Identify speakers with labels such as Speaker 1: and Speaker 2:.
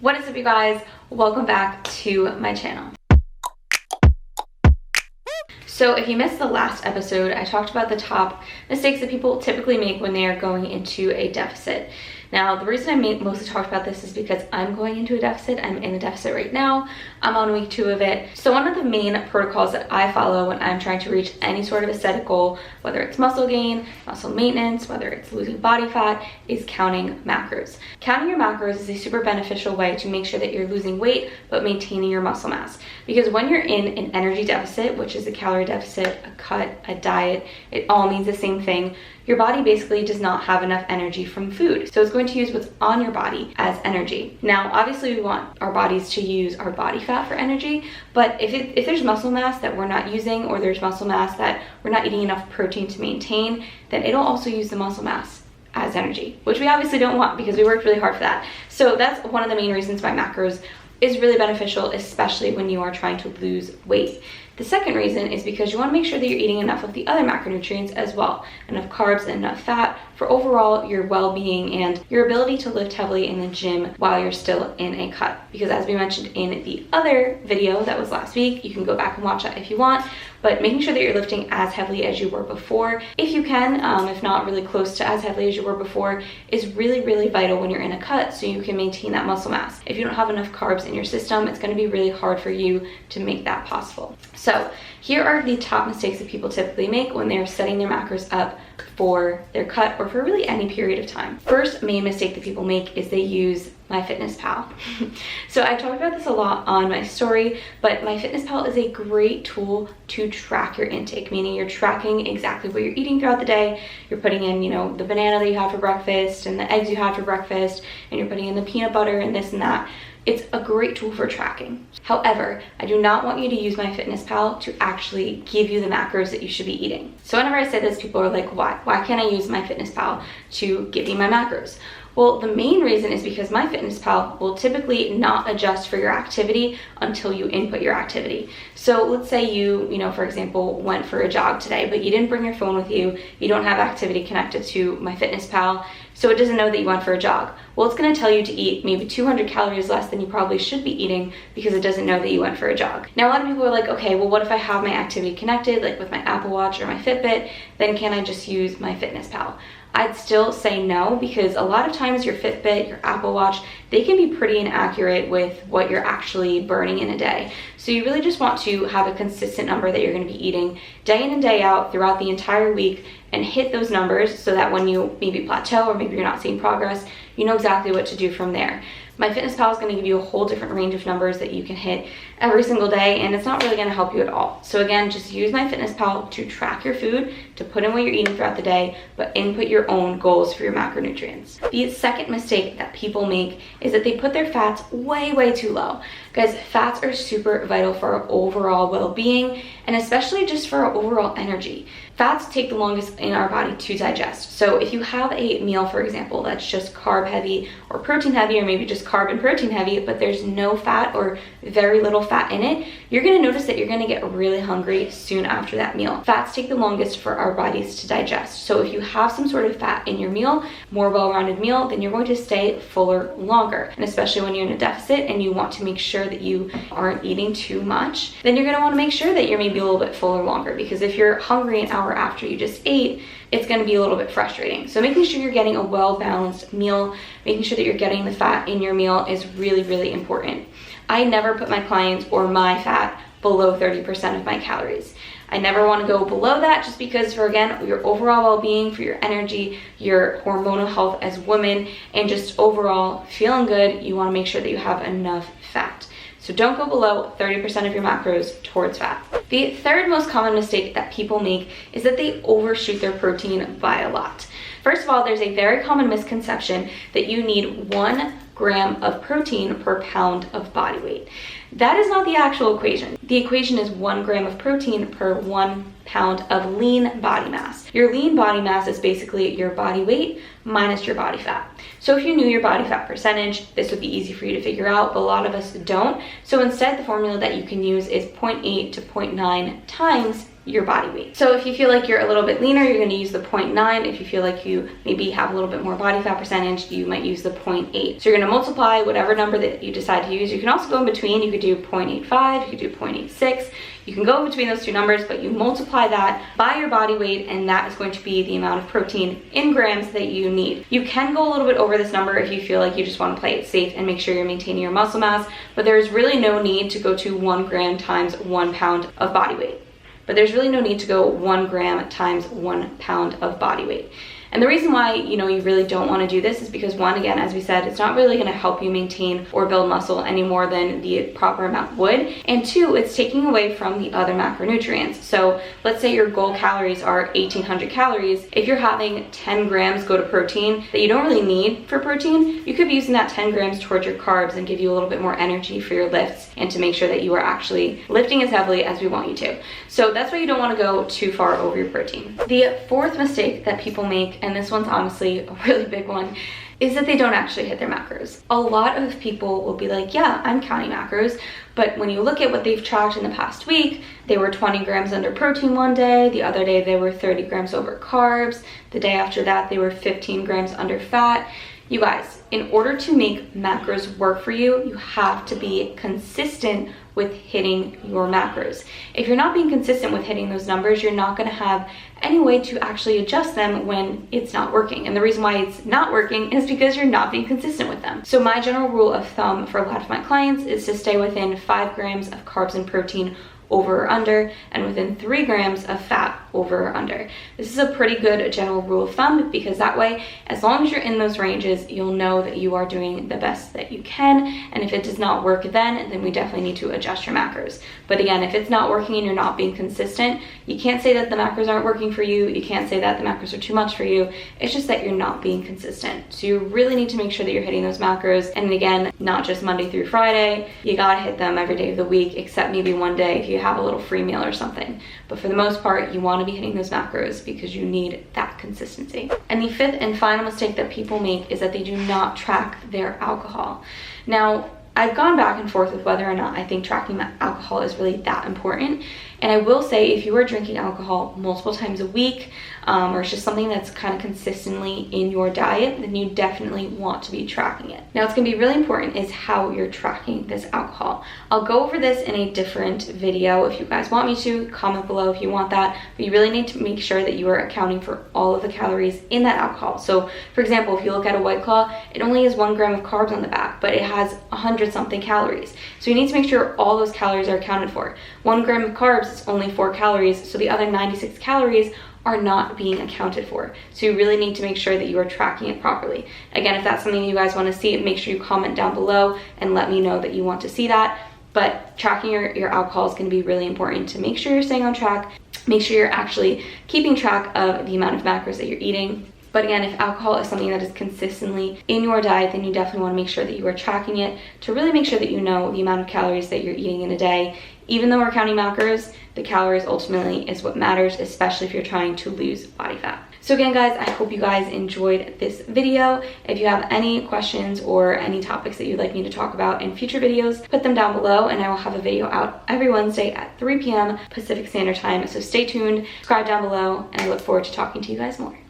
Speaker 1: What is up, you guys? Welcome back to my channel. So if you missed the last episode, I talked about the top mistakes that people typically make when they are going into a deficit. Now, the reason I mostly talked about this is because I'm going into a deficit. I'm in a deficit right now. I'm on week 2 of it. So one of the main protocols that I follow when I'm trying to reach any sort of aesthetic goal, whether it's muscle gain, muscle maintenance, whether it's losing body fat, is counting macros. Counting your macros is a super beneficial way to make sure that you're losing weight but maintaining your muscle mass. Because when you're in an energy deficit, which is a calorie deficit, a cut, a diet, it all means the same thing. Your body basically does not have enough energy from food. So it's going to use what's on your body as energy. Now, obviously we want our bodies to use our body fat for energy, but if there's muscle mass that we're not using, or there's muscle mass that we're not eating enough protein to maintain, then it'll also use the muscle mass as energy, which we obviously don't want because we worked really hard for that. So that's one of the main reasons why macros is really beneficial, especially when you are trying to lose weight. The second reason is because you want to make sure that you're eating enough of the other macronutrients as well, enough carbs and enough fat for overall your well-being and your ability to lift heavily in the gym while you're still in a cut. Because as we mentioned in the other video that was last week, you can go back and watch that if you want, but making sure that you're lifting as heavily as you were before, if you can, if not really close to as heavily as you were before, is really, really vital when you're in a cut so you can maintain that muscle mass. If you don't have enough carbs in your system, it's going to be really hard for you to make that possible. So here are the top mistakes that people typically make when they're setting their macros up for their cut or for really any period of time. First main mistake that people make is they use myfitnesspal. So I've talked about this a lot on my story, but myfitnesspal is a great tool to track your intake, meaning you're tracking exactly what you're eating throughout the day. You're putting in, the banana that you have for breakfast and the eggs you have for breakfast, and you're putting in the peanut butter and this and that. It's a great tool for tracking. However, I do not want you to use myfitnesspal to actually give you the macros that you should be eating. So whenever I say this, people are like, why? Why can't I use myfitnesspal to give me my macros? Well, the main reason is because myfitnesspal will typically not adjust for your activity until you input your activity. So let's say you for example, went for a jog today, but you didn't bring your phone with you, you don't have activity connected to myfitnesspal, so it doesn't know that you went for a jog. Well, it's going to tell you to eat maybe 200 calories less than you probably should be eating because it doesn't know that you went for a jog. Now, a lot of people are like, okay, well, what if I have my activity connected, like with my Apple Watch or my Fitbit, then can I just use myfitnesspal? I'd still say no, because a lot of times your Fitbit, your Apple Watch, they can be pretty inaccurate with what you're actually burning in a day. So you really just want to have a consistent number that you're going to be eating day in and day out throughout the entire week and hit those numbers so that when you maybe plateau or maybe you're not seeing progress, you know exactly what to do from there. MyFitnessPal is going to give you a whole different range of numbers that you can hit every single day, and it's not really going to help you at all. So again, just use MyFitnessPal to track your food, to put in what you're eating throughout the day, but input your own goals for your macronutrients. The second mistake that people make is that they put their fats way, way too low. Guys, fats are super vital for our overall well-being, and especially just for our overall energy. Fats take the longest in our body to digest. So if you have a meal, for example, that's just carb heavy or protein heavy, or maybe just carb and protein heavy, but there's no fat or very little fat in it, you're gonna notice that you're gonna get really hungry soon after that meal. Fats take the longest for our bodies to digest. So if you have some sort of fat in your meal, more well-rounded meal, then you're going to stay fuller longer. And especially when you're in a deficit and you want to make sure that you aren't eating too much, then you're gonna wanna make sure that you're maybe a little bit fuller longer, because if you're hungry an hour after you just ate, it's going to be a little bit frustrating. So making sure you're getting a well-balanced meal, making sure that you're getting the fat in your meal is really, really important. I never put my clients or my fat below 30% of my calories. I never want to go below that, just because for, again, your overall well-being, for your energy, your hormonal health as women, and just overall feeling good, you want to make sure that you have enough fat. So don't go below 30% of your macros towards fat. The third most common mistake that people make is that they overshoot their protein by a lot. First of all, there's a very common misconception that you need 1 gram of protein per pound of body weight. That is not the actual equation. The equation is 1 gram of protein per 1 pound of lean body mass. Your lean body mass is basically your body weight minus your body fat. So if you knew your body fat percentage, this would be easy for you to figure out, but a lot of us don't. So instead, the formula that you can use is 0.8 to 0.9 times your body weight. So if you feel like you're a little bit leaner, you're going to use the 0.9. If you feel like you maybe have a little bit more body fat percentage, you might use the 0.8. So you're going to multiply whatever number that you decide to use. You can also go in between. You could do 0.85, you could do 0.86. You can go in between those two numbers, but you multiply that by your body weight, and that is going to be the amount of protein in grams that you need. You can go a little bit over this number if you feel like you just want to play it safe and make sure you're maintaining your muscle mass, but there's really no need to go to 1 gram times 1 pound of body weight. But there's really no need to go 1 gram times 1 pound of body weight. And the reason why, you really don't want to do this is because, one, again, as we said, it's not really going to help you maintain or build muscle any more than the proper amount would. And two, it's taking away from the other macronutrients. So let's say your goal calories are 1,800 calories. If you're having 10 grams go to protein that you don't really need for protein, you could be using that 10 grams towards your carbs and give you a little bit more energy for your lifts and to make sure that you are actually lifting as heavily as we want you to. So that's why you don't want to go too far over your protein. The fourth mistake that people make, and this one's honestly a really big one, is that they don't actually hit their macros. A lot of people will be like, yeah, I'm counting macros, but when you look at what they've tracked in the past week, they were 20 grams under protein one day, the other day they were 30 grams over carbs, the day after that they were 15 grams under fat. You guys, in order to make macros work for you, you have to be consistent with hitting your macros. If you're not being consistent with hitting those numbers, you're not going to have any way to actually adjust them when it's not working. And the reason why it's not working is because you're not being consistent with them. So my general rule of thumb for a lot of my clients is to stay within 5 grams of carbs and protein over or under, and within 3 grams of fat over or under. This is a pretty good general rule of thumb, because that way, as long as you're in those ranges, you'll know that you are doing the best that you can. And if it does not work then we definitely need to adjust your macros. But again, if it's not working and you're not being consistent, you can't say that the macros aren't working for you. You can't say that the macros are too much for you. It's just that you're not being consistent. So you really need to make sure that you're hitting those macros. And again, not just Monday through Friday. You gotta hit them every day of the week, except maybe one day if you have a little free meal or something. But for the most part, you want to be hitting those macros because you need that consistency. And the fifth and final mistake that people make is that they do not track their alcohol. Now, I've gone back and forth with whether or not I think tracking that alcohol is really that important. And I will say, if you are drinking alcohol multiple times a week, or it's just something that's kind of consistently in your diet, then you definitely want to be tracking it. Now, what's going to be really important is how you're tracking this alcohol. I'll go over this in a different video if you guys want me to. Comment below if you want that. But you really need to make sure that you are accounting for all of the calories in that alcohol. So, for example, if you look at a White Claw, it only has 1 gram of carbs on the back, but it has 100-something calories. So you need to make sure all those calories are accounted for. 1 gram of carbs is only 4 calories, so the other 96 calories are not being accounted for. So you really need to make sure that you are tracking it properly. Again, if that's something you guys want to see, make sure you comment down below and let me know that you want to see that. But tracking your alcohol is going to be really important to make sure you're staying on track. Make sure you're actually keeping track of the amount of macros that you're eating. But again, if alcohol is something that is consistently in your diet, then you definitely want to make sure that you are tracking it to really make sure that you know the amount of calories that you're eating in a day. Even though we're counting macros, the calories ultimately is what matters, especially if you're trying to lose body fat. So again, guys, I hope you guys enjoyed this video. If you have any questions or any topics that you'd like me to talk about in future videos, put them down below, and I will have a video out every Wednesday at 3 p.m. Pacific Standard Time. So stay tuned, subscribe down below, and I look forward to talking to you guys more.